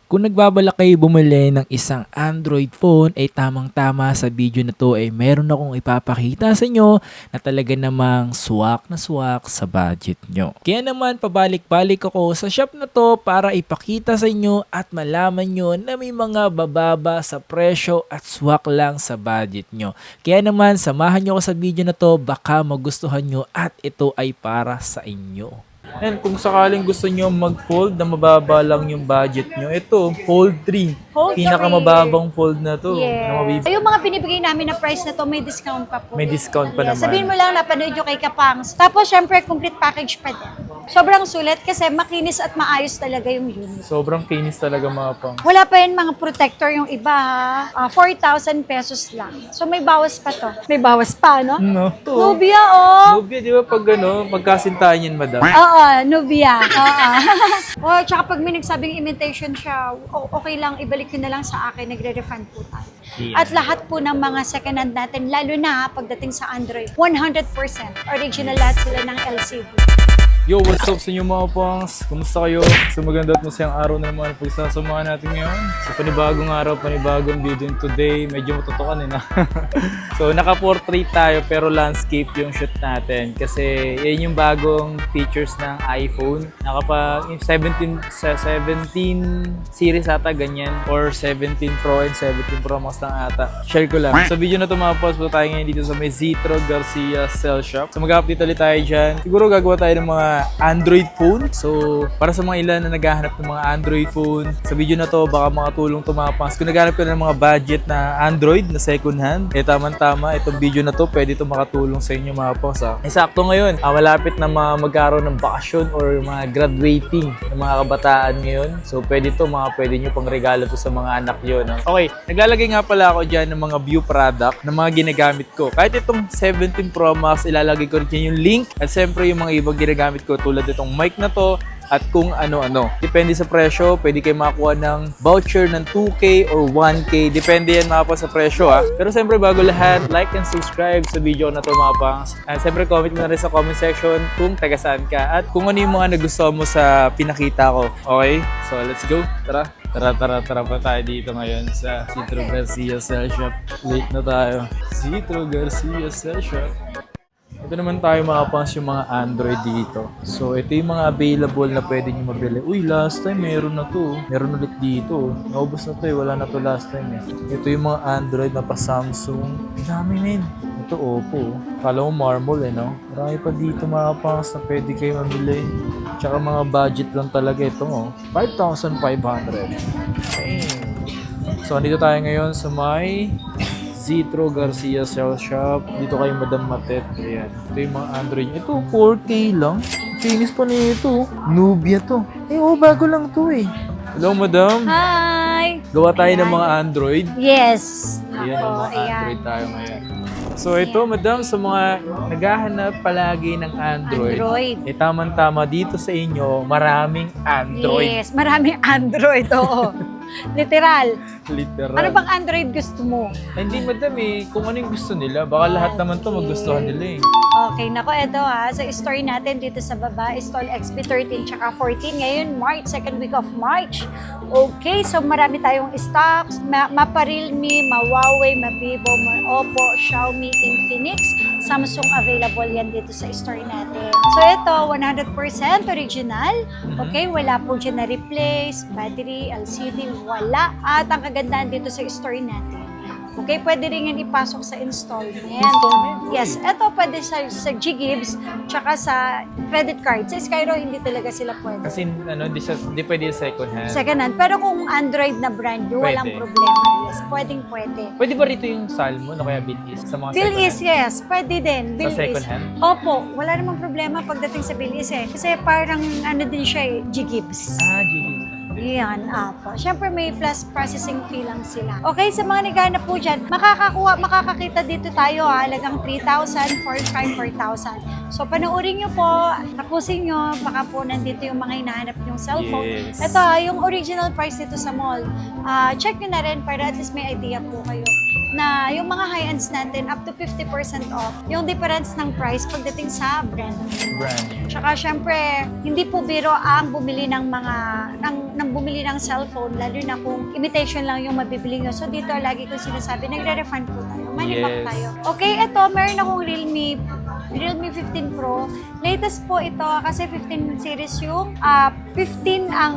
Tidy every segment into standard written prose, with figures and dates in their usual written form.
Kung nagbabalak kayo bumili ng isang Android phone, ay tamang-tama sa video na to ay meron akong ipapakita sa inyo na talaga namang swak na swak sa budget nyo. Kaya naman pabalik-balik ako sa shop na to para ipakita sa inyo at malaman nyo na may mga bababa sa presyo at swak lang sa budget nyo. Kaya naman samahan nyo ako sa video na to, baka magustuhan nyo at ito ay para sa inyo. And kung sakaling gusto nyo mag-fold na mababa lang yung budget nyo, ito, Fold 3. Fold 3. Pinakamababang fold na to. Yes. Na mabibili. Yung mga binibigay namin na price na to, may discount pa po. May discount pa naman. Sabihin mo lang, napanood nyo kay Kapangs. Tapos, syempre, complete package pa din. Sobrang sulit kasi makinis at maayos talaga yung unit. Sobrang kinis talaga mga pang. Wala pa yun mga protector yung iba, 4,000 pesos lang. So, may bawas pa to. May bawas pa, no? No. Nubia, oh! Nubia, di ba pag pagkasintahan yan, madam? Oo, Nubia. Oo. Oh, tsaka pag may nagsabing imitation siya, okay lang, ibalik ko na lang sa akin, nagre-refund po tayo. Yeah. At lahat po ng mga second hand natin, lalo na pagdating sa Android, 100% original lahat sila ng LCD. Yo, what's up sa inyo mga pangs? Kumusta kayo? So maganda at masayang araw na naman ang pagsasamahan natin ngayon. So panibagong araw, panibagong video. Today, medyo matutukan na. So naka-portrait tayo pero landscape yung shoot natin. Kasi yan yung bagong features ng iPhone. Yung 17 series ata ganyan. Or 17 Pro and 17 Pro Max lang ata. Share ko lang. Sa video na ito mga pangs, tayo ngayon dito sa may Zitro Garcia Cell Shop. So mag-update ulit tayo dyan. Siguro gagawa tayo ng mga Android phone. So, para sa mga ilan na naghahanap ng mga Android phone, sa video na to, baka makatulong to mga pangs. Kung naghahanap ka ng mga budget na Android na second hand, tama-tama, itong video na to, pwede to makatulong sa inyo mga pangs. Sakto ngayon, malapit na magkaroon ng bakasyon or mga graduating ng mga kabataan ngayon. So, pwede nyo pang regalo to sa mga anak nyo. No? Okay, naglalagay nga pala ako dyan ng mga view product na mga ginagamit ko. Kahit itong 17 Pro Max, ilalagay ko rin yung link at siyempre yung mga ibang ginagamit ko tulad itong mic na to at kung ano-ano. Depende sa presyo, pwede kayo makakuha ng voucher ng 2K or 1K. Depende yan mga pa sa presyo Pero siyempre bago lahat, like and subscribe sa video na to mga pangs. And siyempre comment mo na rin sa comment section kung taga saan ka at kung ano yung mga nagustuhan mo sa pinakita ko. Okay? So let's go. Tara pa tayo dito ngayon sa Zitro Garcia Cell Shop. Late na tayo. Zitro Garcia Cell Shop. Ito naman tayo mga pangs yung mga Android dito. So, ito yung mga available na pwede nyo mabili. Uy, last time meron na to. Meron ulit dito. Naubos na to Wala na to last time Ito yung mga Android na pa Samsung. Dami men. Ito Oppo. Kala mo marble no? Marami pa dito mga pangs na pwede kayo mabili. Tsaka mga budget lang talaga ito 5,500. Okay. So, andito tayo ngayon sa may Zitro Garcia Cell Shop. Dito kay Madam Matet. Ayan. Ito yung mga Android. Ito, 4K lang. Finish pa nito. Nubia to. Bago lang to Hello, Madam. Hi! Gawa tayo ng mga Android. Yes! Ayan, Ako, mga Android tayo ngayon. So ito, Madam, sa mga naghahanap palagi ng Android. Tamang-tama dito sa inyo, maraming Android. Yes, maraming Android, oo. Literal. Ano bang Android gusto mo? Hindi, Madam kung ano yung gusto nila. Baka lahat naman to magustuhan nila Okay, nako, eto sa story natin dito sa baba, install XP13 tsaka 14. Ngayon, March, second week of March. Okay, so marami tayong stocks. Mapa Realme, Huawei, Vivo, Oppo, Xiaomi, Infinix, Samsung available yan dito sa story natin. So ito, 100% original. Okay, wala po dyan na replace, battery, LCD, wala. At ang kagandahan dito sa story natin, okay, pwede rin yan ipasok sa installment. Yes, ito pwede sa Ggibbs, tsaka sa credit card. Sa Skyro, hindi talaga sila pwede. Kasi di pwede second hand. Second hand. Pero kung Android na brand new, walang problema. Yes, pwede. Pwede ba rito yung Salmon o kaya Bilis sa mga Bilis, second hand? yes. Pwede din. Sa second hand? Opo, wala namang problema pagdating sa Bilis Kasi parang din siya Ggibbs. Ggibbs. Yan, apo. Siyempre may plus processing fee lang sila. Okay, sa mga naghahanap po dyan, makakakita dito tayo halagang 3,000, 4,500, 4,000. So, panoorin nyo po, tapusin nyo, baka po nandito yung mga hinahanap yung cellphone. Yes. Ito, yung original price dito sa mall. Check nyo na rin para at least may idea po kayo. na yung mga high-ends natin up to 50% off yung difference ng price pagdating sa brand. Tsaka syempre, hindi po biro ang bumili ng bumili ng cellphone, lalo na kung imitation lang yung mabibili nyo. So dito, lagi kong sinasabi, nagre-refund po tayo. Money back tayo. Okay, ito, meron akong Realme 15 Pro. Latest po ito kasi 15 series yung 15 ang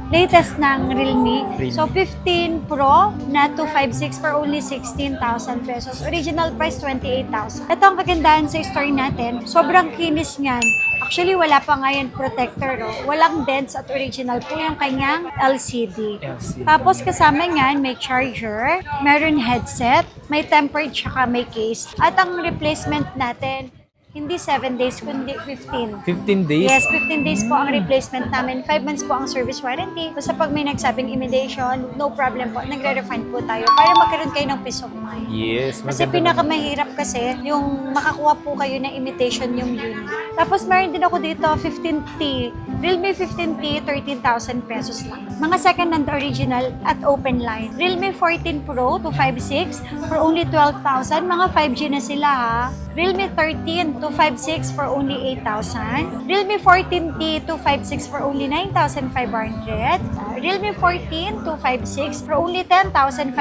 latest ng Realme. So 15 Pro na 256 for only 16,000 pesos. Original price 28,000. Ito ang kagandahan sa store natin. Sobrang kinis niyan. Actually, wala pa ngayon protector. No? Walang dents at original po yung kanyang LCD. Tapos kasama niyan, may charger, meron headset, may tempered tsaka may case. At ang replacement natin, hindi 7 days, kundi 15. 15 days? Yes, 15 days po ang replacement namin. 5 months po ang service warranty. Basta pag may nagsabing imitation, no problem po. Nagre-refund po tayo para magkaroon kayo ng peace of mind. Yes. Kasi pinakamahirap kasi yung makakuha po kayo ng imitation yung unit. Tapos meron din ako dito 15T. Realme 15T, 13,000 pesos lang. Mga second and original at open line. Realme 14 Pro 256 for only 12,000. Mga 5G na sila ha. Realme 13 256 for only 8,000. Realme 14T 256 for only 9,500. Realme 14 256 for only 10,500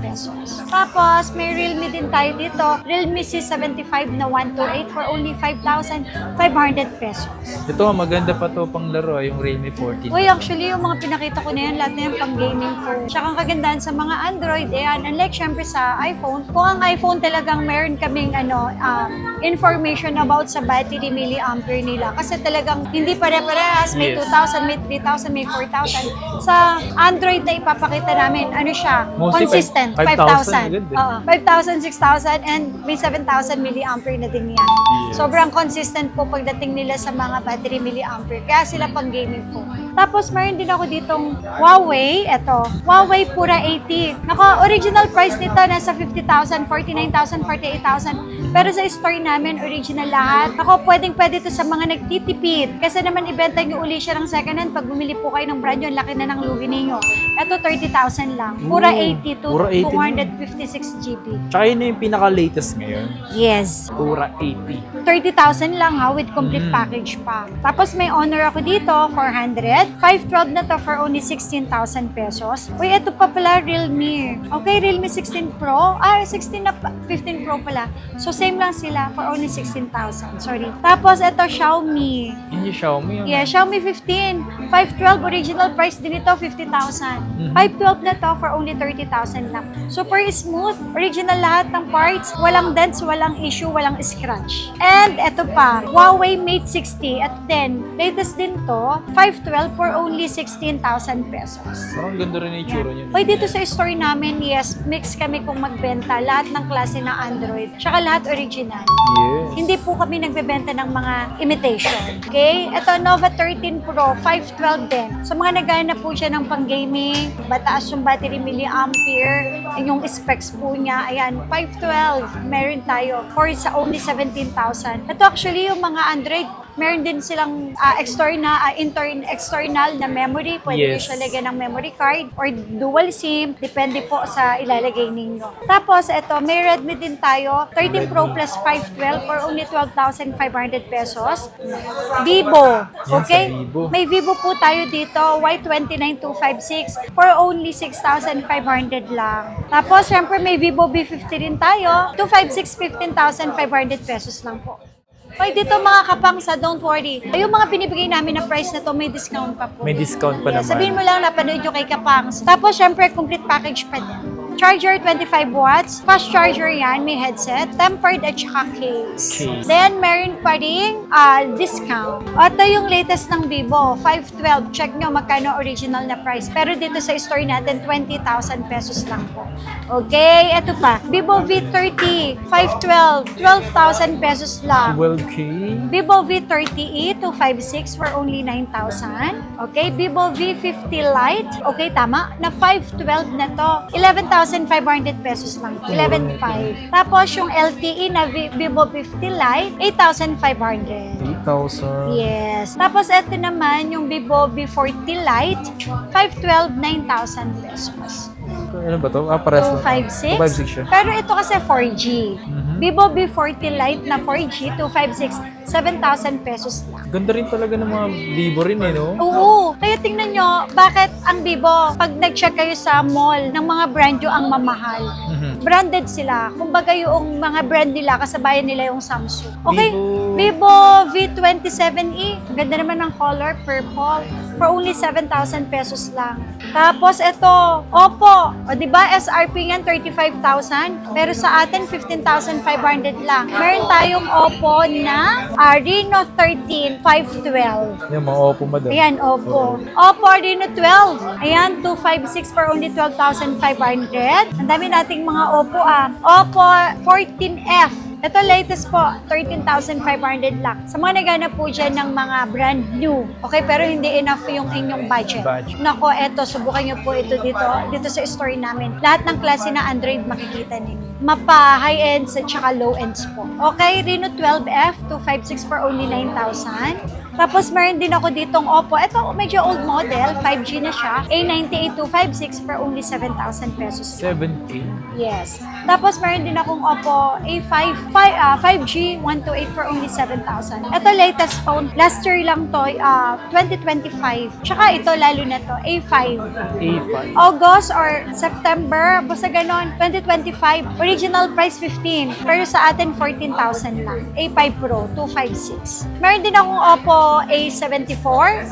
pesos. Tapos may Realme din tayo dito. Realme C75 na 128 for only 5,500 pesos. Ito, maganda pa to pang laro, yung Realme 14. Uy, actually, yung mga pinakita ko na yan, lahat na yan pang gaming phone. Tsaka ang kagandahan sa mga Android, ayan, unlike syempre sa iPhone, kung ang iPhone talagang meron kaming information about sa battery milliampere nila. Kasi talagang hindi pare-parehas, may 2,000, may 3,000, may 4,000. Sa Android na ipapakita namin, ano siya, Mostly consistent, 5,000. 5,000. Oo, 5,000, 6,000, and may 7,000 milliampere na din yan. Yes. Sobrang consistent po pagdating nila sa mga battery milliampere. Kaya sila pang gaming phone. Tapos meron din ako ditong Huawei, Huawei Pura 80. Naka original price nito nasa 50,000, 49,000, 48,000. Pero sa store namin, original lahat. Ako, pwede to sa mga nagtitipid. Kasi naman, ibenta nyo uli siya ng second hand. Pag bumili po kayo ng brand yun, laki na ng lugi ninyo. Ito, 30,000 lang. Pura 80 to Pura 80 256 GB. Tsaka yun na yung pinaka-latest ngayon. Yes. Pura 80. 30,000 lang ha, with complete package pa. Tapos may Honor ako dito, 400. 512 na to for only 16,000 pesos. Uy, ito pa pala, Realme. Okay, Realme 16 Pro. 16 na 15 Pro pala. So, same lang sila for only 16,000. Sorry. Tapos, ito, Xiaomi. Yun yung Xiaomi. Yung... Yeah, Xiaomi 15. 512, original price din ito, 50,000. 512 na to for only 30,000 lang. Super smooth. Original lahat ng parts. Walang dents, walang issue, walang scratch. And ito pa, Huawei Mate 60 at 10. Latest din to, 512 for only 16,000 pesos. Parang ganda rin yung itsura niya. Hoy, dito sa store namin, yes, mix kami kung magbenta. Lahat ng klase ng Android. Tsaka lahat original. Yes. Hindi po kami nagbebenta ng mga imitation. Okay? Ito, Nova 13 Pro, 512 din. So, mga nagana po siya ng pang-gaming, mataas yung battery milliampere, yung specs po niya, ayan, 512, meron tayo, for sa only 17,000. Ito actually, yung mga Android, meron din silang external na memory. Pwede Yes. siya lagyan ng memory card or dual SIM. Depende po sa ilalagay ninyo. Tapos, ito, may Redmi din tayo. 13 Pro Plus 512 for only 12,500 pesos. Vivo. Okay? Yan sa Vivo. May Vivo po tayo dito. Y29256 for only 6,500 lang. Tapos, syempre, may Vivo B50 rin tayo. 256, 15,500 pesos lang po. Hoy, dito mga kapangsa, don't worry. Yung mga binibigay namin na price na to, may discount pa po. May discount pa naman. Sabihin mo lang, napanood nyo kay Kapangs. Tapos, syempre, complete package pa din. Charger, 25 watts. Fast charger yan, may headset. Tempered at saka case. Then, meron pa rin discount. Ito yung latest ng Vivo, 512. Check nyo magkano original na price. Pero dito sa store natin, 20,000 pesos lang po. Okay, ito pa. Vivo V30, 512. 12,000 pesos lang. 12K. Vivo V30e 256 for only 9,000. Okay, Vivo V50 Lite, okay, tama, na 512 na to. 11,500 pesos lang. 11,500. Tapos yung LTE na Vivo V50 Lite, 8,500. 8,000. Yes. Tapos ito naman yung Vivo V40 Lite, 512, 9,000 pesos. Ano ba to? Pares lang. 256. 256 siya. Pero ito kasi 4G. Mhm. Vivo V40 Lite na 4G, 256, 7,000 pesos lang. Ganda rin talaga ng mga Vivo rin eh, no? Oo. Kaya tingnan nyo, bakit ang Vivo, pag nag-check kayo sa mall, ng mga brand yung ang mamahal. Mhm. Branded sila. Kumbaga yung mga brand nila, kasabayan nila yung Samsung. Okay? Vivo. Vivo V27e. Ganda naman ng color, purple. For only 7,000 pesos lang. Tapos ito, Oppo. O diba, SRP yan 35,000. Pero sa atin, 15,500 lang. Meron tayong Oppo na Reno 13 512. Yung mga Oppo madam. Ayan, Oppo. Oppo Reno 12. Ayan, 256 for only 12,500. Ang dami nating mga Oppo Oppo 14F. Ito latest po, 13,500 lang. Sa mga naghanap po dyan ng mga brand new. Okay, pero hindi enough yung inyong budget. Nako, eto, subukan nyo po ito dito sa store namin. Lahat ng klase na Android makikita ninyo. Mapa high-ends at saka low-ends po. Okay, Reno 12F, 256 for only 9,000. Tapos meron din ako ditong Oppo. Ito, medyo old model, 5G na siya. A98256 for only 7,000 pesos. 7K? Yes. Tapos meron din akong Oppo A5 5G 128 for only 7,000. Ito latest phone. Last year lang to, 2025. Tsaka ito lalo na to, A5. A5. August or September, basta ganon, 2025. Original price 15. Pero sa atin 14,000 lang. A5 Pro 256. Meron din akong Oppo A74.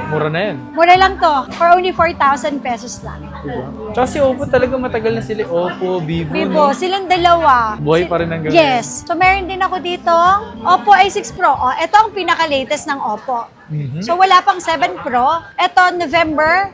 Mura na yan. Mura lang to. For only 4,000 pesos lang. Diba? Tsaka si Oppo talaga matagal na sila. Oppo, Vivo, Vivo, no? silang dalawa. Buhay pa rin hanggang Yes. So, meron din ako dito, Oppo A6 Pro. Oh, ito ang pinaka-latest ng Oppo. Mhm. So, wala pang 7 Pro. Ito, November,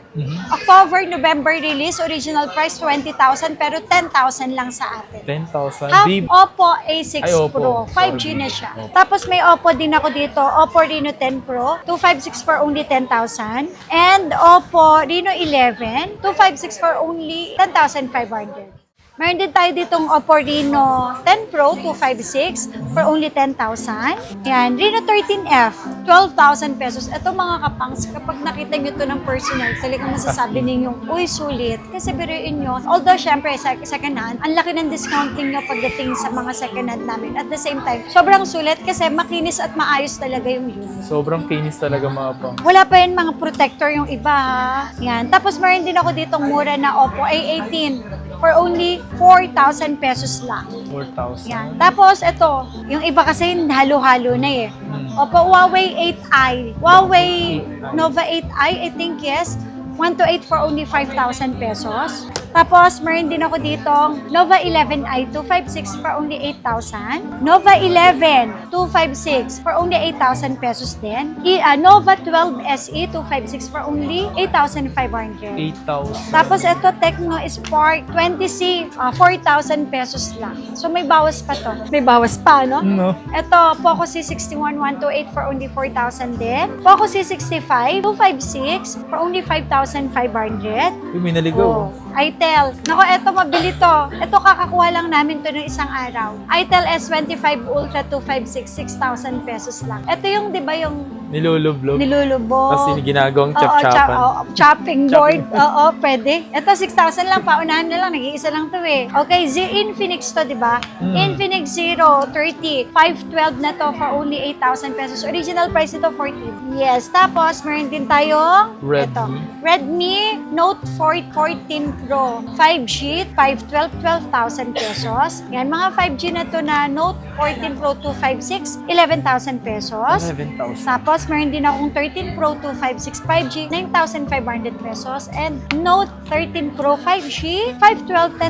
October, November release. Original price, 20,000. Pero 10,000 lang sa atin. 10,000. Half Vivo. Oppo A6 Ay, Oppo. Pro. 5G Sorry. na siya. Oppo. Tapos may Oppo din ako dito. Oppo Reno 10 Pro. 256 for only 10,000. And Oppo Reno 11. 256 for only 10,500. Meron din tayo ditong Oppo Reno 10 Pro 256 for only 10,000. Yan, Reno 13F, 12,000 pesos. Ito mga kapangs, kapag nakita nyo to ng personal, talagang masasabi ninyong, uy, sulit. Kasi biruin nyo, although syempre second hand, ang laki ng discounting nyo pagdating sa mga second hand namin. At the same time, sobrang sulit kasi makinis at maayos talaga yung unit. Sobrang kinis talaga mga pang. Wala pa yun mga protector yung iba, ha? Yan. Tapos meron din ako ditong mura na Oppo A18 for only 4,000 pesos lang. 4,000. Yan. Tapos ito, yung iba kasi halo-halo na eh. Oppo Huawei 8i. Huawei Nova 8i, I think yes. 128 for only 5,000 pesos. Tapos, meron din ako ditong Nova 11i 256 for only 8,000. Nova 11 256 for only 8,000 pesos din. Nova 12 SE 256 for only 8,500. 8,000. Tapos ito, Tecno Spark 20C, 4,000 pesos lang. So may bawas pa to. May bawas pa, no? No. Ito, Poco C61 128 for only 4,000 din. Poco C65 256 for only 5,500. Yung may naligaw. Itel. Nako, eto mabili to. Ito kakakuha lang namin to ng isang araw. Itel S25 Ultra 256, 6,000 pesos lang. Ito yung, di ba yung Nilulublob. nilulubog? Tapos ginagawang Oo, chop-chopan. chopping board. Oo, pwede. Ito, 6,000 lang. Paunahan na lang. Nag-iisa lang to eh. Okay, Infinix to, di ba? Infinix Zero 30. 512 na to for only 8,000 pesos. Original price ito, 14. Yes. Tapos, meron din tayong ito. Redmi Note 14 Pro. 5G, 512, 12,000 pesos. Yan, mga 5G na to na Note 14 Pro 256, 11,000 pesos. 11,000. Tapos, meron din akong 13 Pro 256 5G, 9,500 pesos. And Note 13 Pro 5G, 512,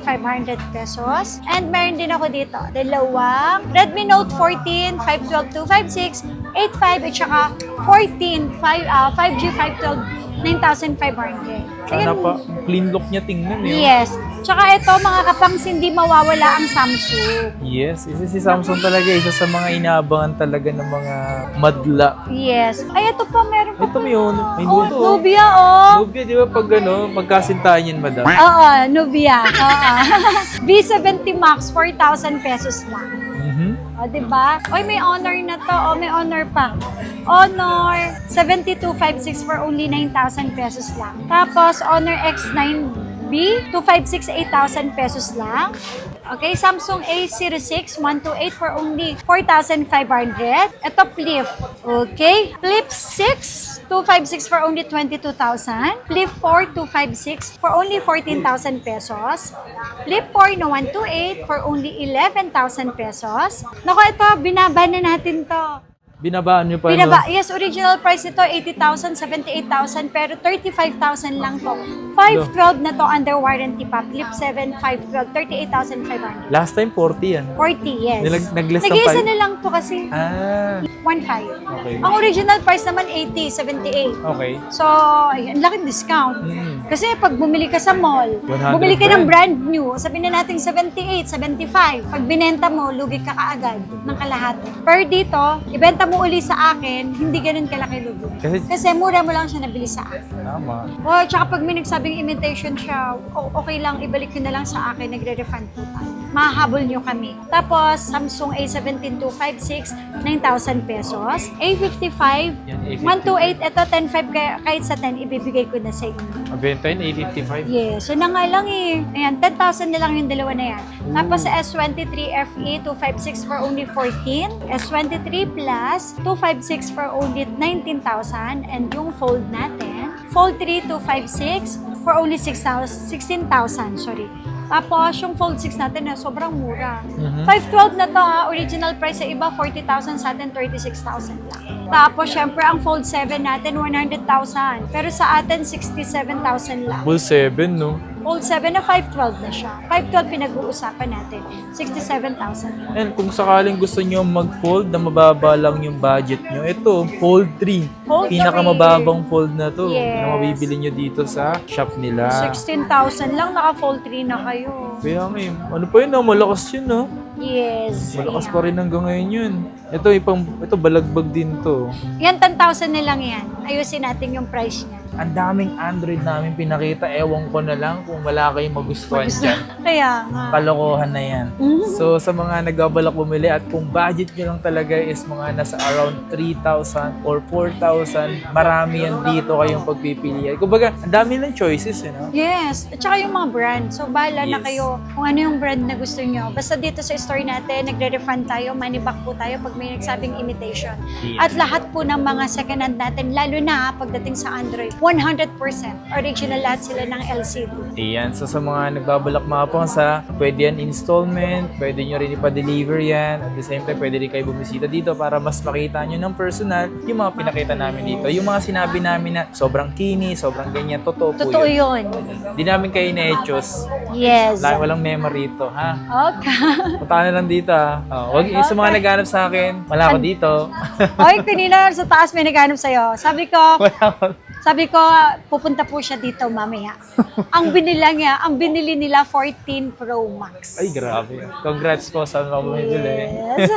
10,500 pesos. And meron din ako dito, dalawang Redmi Note 14, 512, 256, 85 at saka 14, 5G, 512, 9,500. Sana pa, clean look niya tingnan eh. Yes. Tsaka ito, mga kapangs, hindi mawawala ang Samsung. Yes, isa si Samsung talaga, isa sa mga inaabangan talaga ng mga madla. Yes. Ay, ito pa, meron pa. Ito may yun, may Oh, nuto. Nubia, oh. Nubia, di ba pag magkasintahan yan, madam? Oo, Nubia. Oo. V70 Max, 4,000 pesos lang. O, diba? Oy, may Honor na to. O, may Honor pa. Honor 7256 for only 9,000 pesos lang. Tapos, Honor X9 B, 256, 8,000 pesos lang. Okay, Samsung A Series 6, 128 for only 4,500. Ito, Flip. Okay, Flip 6, 256 for only 22,000. Flip 4, 256 for only 14,000 pesos. Flip 4 na 128 for only 11,000 pesos. Naku, ito, binaba na natin to. Binabaan nyo pa, Pinaba, yes, original price nito 80,000, 78,000, pero 35,000 lang to. 512 na to under warranty pa. Flip 7, 512, 38,500. Last time, 40 yan. 40, yes. Nag-less ng Nag-iisa 5? na lang to kasi. Ah, 1.5. okay. Ang original price naman 80, 78. Okay. So, ayun, laking discount. Mm. Kasi pag bumili ka sa mall, 100 bumili ka ng brand. brand new, sabihin na natin 78, 75. Pag binenta mo, lugi ka kaagad ng kalahati. Pero dito, ibenta mo uli sa akin, hindi ganun kalaki lugi. Kasi mura mo lang siya nabili sa akin. Tama. O, tsaka pag may nagsabing imitation siya, okay lang, ibalik ko na lang sa akin, nagre-refund po tayo. Mahahabol nyo kami. Tapos, Samsung A17-256, 9,000 pesos. A55, Yan, A55. 128, ito 10,500, kahit sa 10, ibibigay ko na sa inyo. Mabenta yun, 855. Yes, so na nga lang eh. Ayan, 10,000 na lang yung dalawa na yan. Tapos sa S23 FE, 256 for only 14. S23 Plus, 256 for only 19,000. And yung Fold natin, Fold 3, 256 for only 16,000, sorry. Tapos, yung Fold 6 natin na sobrang mura. 512 na to ha. Original price sa iba, 40,000, sa atin 36,000 lang. Tapos, syempre, ang Fold 7 natin, 100,000. Pero sa atin, 67,000 lang. Full 7, no? Fold 7 na 512 na siya. 512 pinag-uusapan natin. 67,000. And kung sakaling gusto nyo mag-fold na mababa lang yung budget nyo, ito, Fold 3. Fold Pinakamababang fold na to. Yes. Na mabibili nyo dito sa shop nila. 16,000 lang, naka-Fold 3 na kayo. Kaya nga eh, ano pa yun, malakas yun, no? Yes. Malakas ayan. pa rin hanggang ngayon yun. Ito balagbag din to. Yan, 10,000 na lang yan. Ayusin natin yung price niya. Ang daming Android namin pinakita. Ewan ko na lang kung wala kayong magustuhan dyan. Kaya nga. Kalokohan na yan. Mhm. So sa mga nagbabalak bumili at kung budget nyo lang talaga is mga nasa around 3,000 or 4,000, marami yan dito kayong pagpipilian. Kumbaga, ang dami ng choices, you know? Yes. At saka yung mga brand. So, bahala na Yes. kayo kung ano yung brand na gusto nyo. Basta dito sa store natin, nagre-refund tayo, money back po tayo pag may nagsabing imitation. Yes. At lahat po ng mga second hand natin, lalo na pagdating sa Android, 100% original lahat sila ng LCD. Ayan, so sa mga nagbabalak mga pangsa, pwede yan installment, pwede nyo rin ipa-deliver yan. At the same time, pwede rin kayo bumisita dito para mas makita nyo ng personal yung mga pinakita namin dito. Yung mga sinabi namin na sobrang kini, sobrang ganyan, totoo po Totoo yun. yun. Di namin kayo na-etchos. Yes. Walang memory ito, ha? Okay. Punta ka na lang dito, ha? Oh, wag, sa mga naghanap sa akin, wala ako dito. Oy, kanina sa taas may naghanap sa'yo. Sabi ko, pupunta po siya dito mamaya. Ang binili nila 14 Pro Max. Ay, grabe. Congrats po sa mga bumibili. Yes.